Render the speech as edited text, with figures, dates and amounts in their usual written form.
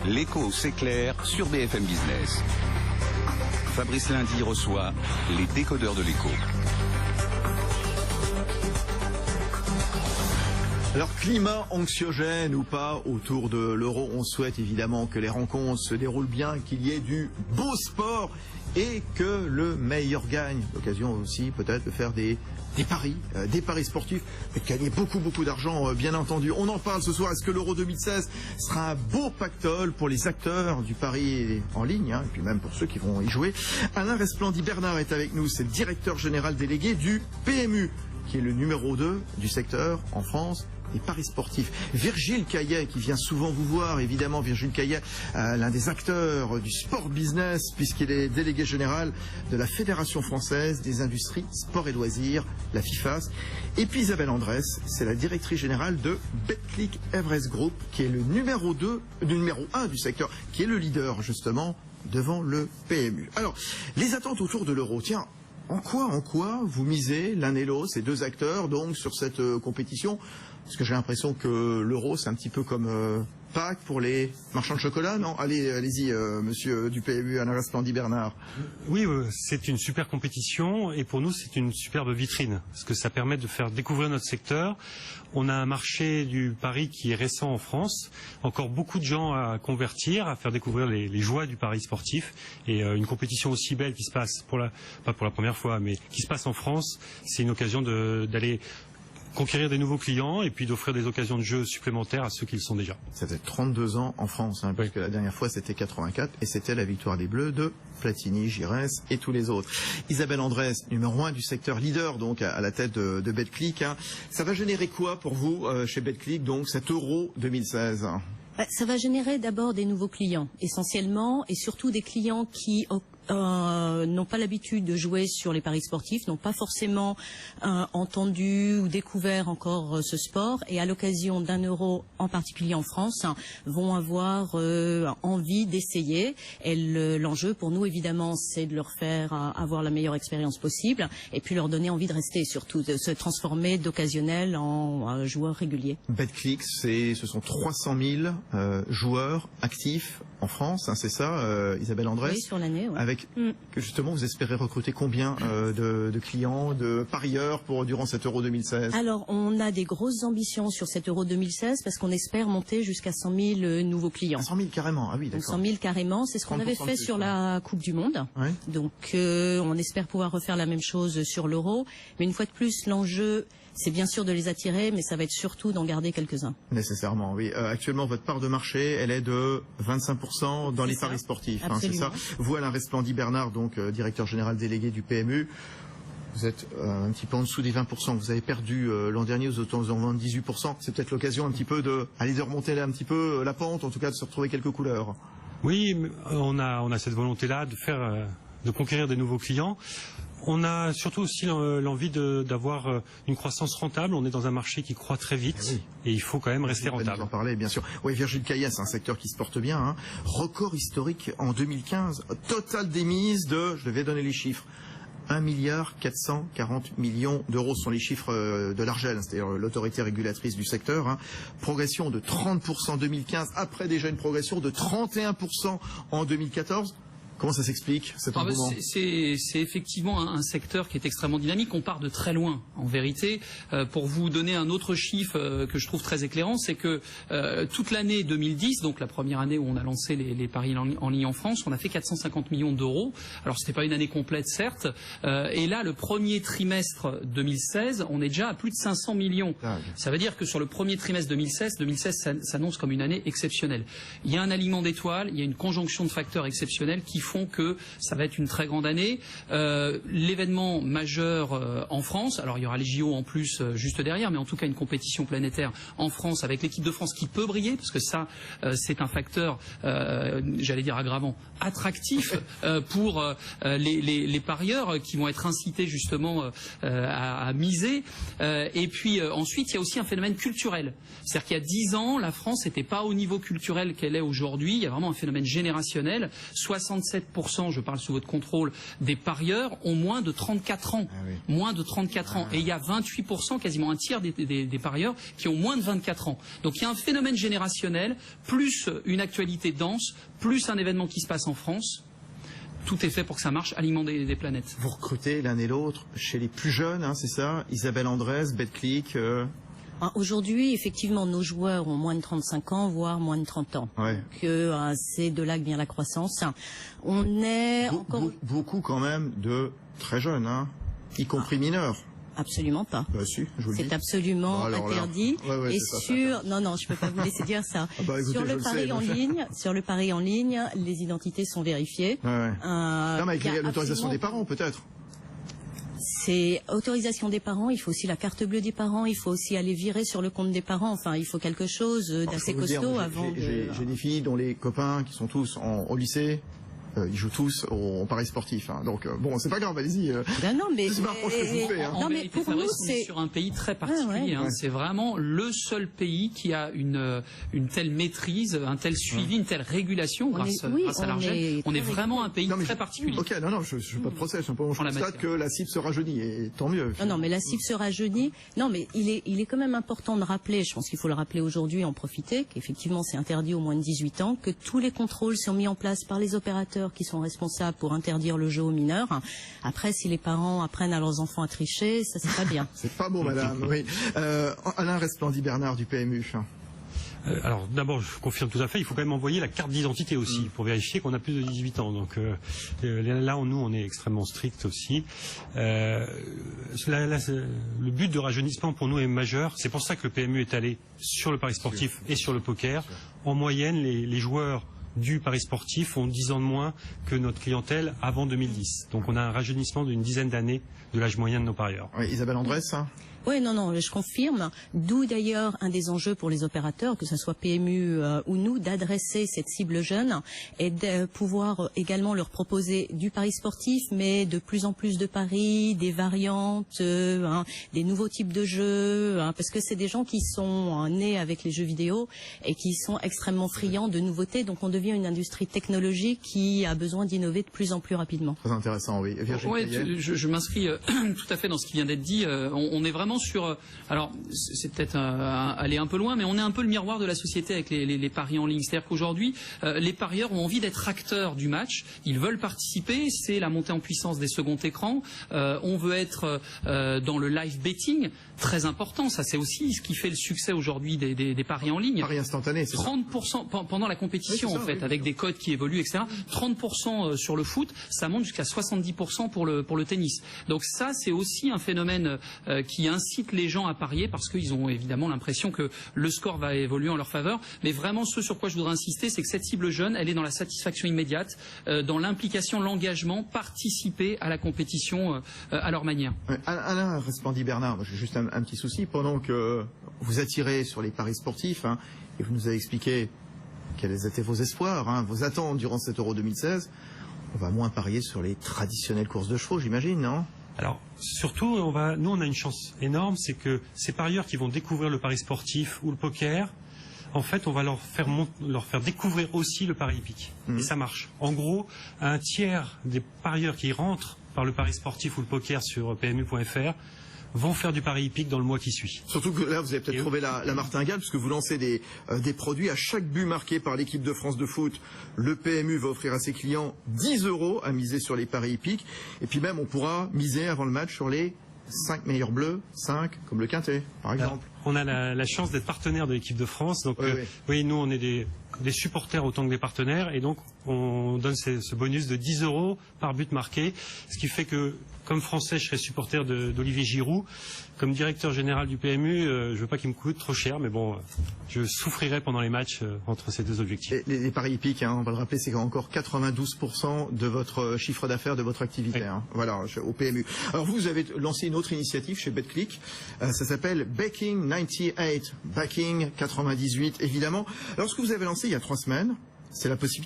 L'écho, c'est clair sur BFM Business. Fabrice Lundi reçoit les décodeurs de l'écho. Alors, climat anxiogène ou pas autour de l'euro, on souhaite évidemment que les rencontres se déroulent bien, qu'il y ait du beau sport et que le meilleur gagne. L'occasion aussi peut-être de faire des paris sportifs et de gagner beaucoup d'argent, bien entendu. On en parle ce soir. Est-ce que l'Euro 2016 sera un beau pactole pour les acteurs du pari en ligne, et puis même pour ceux qui vont y jouer? Alain Resplandy-Bernard est avec nous, c'est le directeur général délégué du PMU, qui est le numéro 2 du secteur en France des paris sportifs. Virgile Caillet, qui vient souvent vous voir, évidemment, Virgile Caillet, l'un des acteurs du sport business, puisqu'il est délégué général de la Fédération française des industries sport et loisirs, la FIFAS. Et puis Isabelle Andrès, c'est la directrice générale de Betclic Everest Group, qui est le numéro 1 du secteur, qui est le leader, justement, devant le PMU. Alors, les attentes autour de l'euro, tiens, en quoi vous misez l'un et l'autre, ces deux acteurs, donc, sur cette compétition? Parce que j'ai l'impression que l'euro, c'est un petit peu comme Pâques pour les marchands de chocolat, non? Allez-y, monsieur du PMU, Alain Resplandy-Bernard. Oui, c'est une super compétition et pour nous, c'est une superbe vitrine, parce que ça permet de faire découvrir notre secteur. On a un marché du pari qui est récent en France, encore beaucoup de gens à convertir, à faire découvrir les joies du pari sportif. Et une compétition aussi belle qui se passe, pas pour la première fois, mais qui se passe en France, c'est une occasion d'aller conquérir des nouveaux clients et puis d'offrir des occasions de jeu supplémentaires à ceux qui le sont déjà. Ça fait 32 ans en France, oui. Puisque la dernière fois c'était 84 et c'était la victoire des Bleus de Platini, Giresse et tous les autres. Isabelle Andrès, numéro 1 du secteur, leader donc à la tête de Betclic. Ça va générer quoi pour vous chez Betclic, donc cet Euro 2016? Ça va générer d'abord des nouveaux clients, essentiellement, et surtout des clients qui n'ont pas l'habitude de jouer sur les paris sportifs, n'ont pas forcément entendu ou découvert encore ce sport, et à l'occasion d'un euro, en particulier en France, vont avoir envie d'essayer. Et l'enjeu pour nous, évidemment, c'est de leur faire avoir la meilleure expérience possible, et puis leur donner envie de rester, surtout de se transformer d'occasionnels en joueurs réguliers. Betclic, ce sont 300 000 joueurs actifs en France, c'est ça, Isabelle Andrès? Oui, sur l'année, oui. Avec, justement, vous espérez recruter combien de clients, de parieurs durant cet Euro 2016? Alors, on a des grosses ambitions sur cet Euro 2016 parce qu'on espère monter jusqu'à 100 000 nouveaux clients. 100 000 carrément, ah oui, d'accord. 100 000 carrément, c'est ce qu'on avait fait sur la Coupe du Monde. Ouais. Donc, on espère pouvoir refaire la même chose sur l'Euro. Mais une fois de plus, l'enjeu, c'est bien sûr de les attirer, mais ça va être surtout d'en garder quelques-uns. Nécessairement, oui. Actuellement, votre part de marché, elle est de 25% dans les paris sportifs, c'est ça? Vous, Alain Resplandy-Bernard, donc directeur général délégué du PMU, vous êtes un petit peu en dessous des 20%. Vous avez perdu l'an dernier aux autour de 18%. C'est peut-être l'occasion un petit peu de remonter un petit peu la pente, en tout cas de se retrouver quelques couleurs. Oui, on a cette volonté-là de conquérir des nouveaux clients. On a surtout aussi l'envie d'avoir une croissance rentable. On est dans un marché qui croît très vite et il faut quand même rester rentable. Vous en parlez, bien sûr. Oui, Virgile Caillet, c'est un secteur qui se porte bien. Record historique en 2015. Total d'émise de, je vais donner les chiffres, 1,440 milliard d'euros sont les chiffres de l'Argel, c'est-à-dire l'autorité régulatrice du secteur. Progression de 30% en 2015, après déjà une progression de 31% en 2014. Comment ça s'explique, cet engouement? C'est effectivement un secteur qui est extrêmement dynamique. On part de très loin, en vérité. Pour vous donner un autre chiffre que je trouve très éclairant, c'est que toute l'année 2010, donc la première année où on a lancé les paris en ligne en France, on a fait 450 millions d'euros. Alors, c'était pas une année complète, certes. Et là, le premier trimestre 2016, on est déjà à plus de 500 millions. Ça veut dire que sur le premier trimestre 2016 s'annonce comme une année exceptionnelle. Il y a un alignement d'étoiles, il y a une conjonction de facteurs exceptionnels qui font que ça va être une très grande année. L'événement majeur en France, alors il y aura les JO en plus juste derrière, mais en tout cas une compétition planétaire en France avec l'équipe de France qui peut briller, parce que ça c'est un facteur, j'allais dire aggravant, attractif pour les parieurs qui vont être incités justement à miser. Et puis ensuite il y a aussi un phénomène culturel. C'est-à-dire qu'il y a 10 ans, la France n'était pas au niveau culturel qu'elle est aujourd'hui. Il y a vraiment un phénomène générationnel. 67 67%, je parle sous votre contrôle, des parieurs ont moins de 34 ans. Moins de 34 ans. Et il y a 28%, quasiment un tiers des parieurs qui ont moins de 24 ans. Donc il y a un phénomène générationnel, plus une actualité dense, plus un événement qui se passe en France. Tout est fait pour que ça marche, aliment des planètes. Vous recrutez l'un et l'autre chez les plus jeunes, hein, c'est ça? Isabelle Andrès, Betclic. Aujourd'hui, effectivement, nos joueurs ont moins de 35 ans, voire moins de 30 ans. Ouais. Donc, c'est de là que vient la croissance. On est encore... Beaucoup quand même de très jeunes, hein, y compris mineurs. Absolument pas. Bah si, je vous le dis. C'est absolument interdit. Ouais, et non, je peux pas vous laisser dire ça. Écoutez, sur le pari en ligne, les identités sont vérifiées. Non, mais avec l'autorisation des parents, peut-être. C'est autorisation des parents, il faut aussi la carte bleue des parents, il faut aussi aller virer sur le compte des parents, enfin il faut quelque chose d'assez costaud avant de... J'ai des filles dont les copains qui sont tous au lycée, ils jouent tous au paris sportif, hein. Donc bon, c'est pas grave, allez-y. Non, mais c'est pas proche que je vous fais, hein. En vérité, pour nous, c'est sur un pays très particulier. Hein. C'est vraiment le seul pays qui a une telle maîtrise, un tel suivi, une telle régulation grâce à l'argent. On est vraiment un pays très particulier. Ok, non, je fais pas de procès. Simplement, je constate que la cible se rajeunit, et tant mieux. Non, mais la cible se rajeunit. Non, mais il est quand même important de rappeler, je pense qu'il faut le rappeler aujourd'hui, en profiter, qu'effectivement c'est interdit aux moins de 18 ans, que tous les contrôles sont mis en place par les opérateurs qui sont responsables pour interdire le jeu aux mineurs. Après, si les parents apprennent à leurs enfants à tricher, ça c'est pas bien. C'est pas beau, madame. Oui. Alain Resplandy-Bernard du PMU. Alors d'abord, je confirme tout à fait, il faut quand même envoyer la carte d'identité aussi pour vérifier qu'on a plus de 18 ans. Donc là, nous, on est extrêmement strict aussi. Le but de rajeunissement pour nous est majeur. C'est pour ça que le PMU est allé sur le pari sportif et sur le poker. En moyenne, les joueurs du pari sportif ont 10 ans de moins que notre clientèle avant 2010. Donc on a un rajeunissement d'une dizaine d'années de l'âge moyen de nos parieurs. Oui, Isabelle Andrès. Oui, non, je confirme. D'où d'ailleurs un des enjeux pour les opérateurs, que ce soit PMU ou nous, d'adresser cette cible jeune et de pouvoir également leur proposer du pari sportif, mais de plus en plus de paris, des variantes, des nouveaux types de jeux, parce que c'est des gens qui sont nés avec les jeux vidéo et qui sont extrêmement friands de nouveautés. Donc on devient une industrie technologique qui a besoin d'innover de plus en plus rapidement. Très intéressant, oui. Oui, je m'inscris tout à fait dans ce qui vient d'être dit. On est vraiment sur, alors c'est peut-être aller un peu loin, mais on est un peu le miroir de la société avec les paris en ligne. C'est-à-dire qu'aujourd'hui, les parieurs ont envie d'être acteurs du match, ils veulent participer, c'est la montée en puissance des seconds écrans, on veut être dans le live betting, très important, ça c'est aussi ce qui fait le succès aujourd'hui des paris en ligne. Paris instantané, c'est 30% pendant la compétition en fait, avec des codes qui évoluent, etc. 30% sur le foot, ça monte jusqu'à 70% pour le tennis. Donc ça c'est aussi un phénomène qui incite les gens à parier parce qu'ils ont évidemment l'impression que le score va évoluer en leur faveur. Mais vraiment, ce sur quoi je voudrais insister, c'est que cette cible jeune, elle est dans la satisfaction immédiate, dans l'implication, l'engagement, participer à la compétition à leur manière. Alain Resplandy-Bernard, j'ai juste un petit souci. Pendant que vous attirez sur les paris sportifs, et vous nous avez expliqué quels étaient vos espoirs, vos attentes durant cet Euro 2016, on va moins parier sur les traditionnelles courses de chevaux, j'imagine, non ? Alors, surtout, nous, on a une chance énorme, c'est que ces parieurs qui vont découvrir le pari sportif ou le poker, en fait, on va leur faire découvrir aussi le pari hippique. Et ça marche. En gros, un tiers des parieurs qui rentrent par le pari sportif ou le poker sur PMU.fr vont faire du pari hippique dans le mois qui suit. Surtout que là, vous avez peut-être trouvé la martingale, puisque vous lancez des produits. À chaque but marqué par l'équipe de France de foot, le PMU va offrir à ses clients 10 € à miser sur les paris hippiques. Et puis même, on pourra miser avant le match sur les 5 meilleurs bleus, 5 comme le Quintet, par exemple. On a la chance d'être partenaire de l'équipe de France. Donc, oui, nous, on est des supporters autant que des partenaires. Et donc, on donne ce bonus de 10 € par but marqué. Ce qui fait que, comme Français, je serais supporter d'Olivier Giroud. Comme directeur général du PMU, je veux pas qu'il me coûte trop cher, mais bon, je souffrirai pendant les matchs entre ces deux objectifs. Les paris hippiques, on va le rappeler, c'est encore 92% de votre chiffre d'affaires, de votre activité, voilà, au PMU. Alors vous avez lancé une autre initiative chez Betclic, ça s'appelle Backing 98, Backing 98, évidemment. Alors ce que vous avez lancé il y a 3 semaines, c'est la possibilité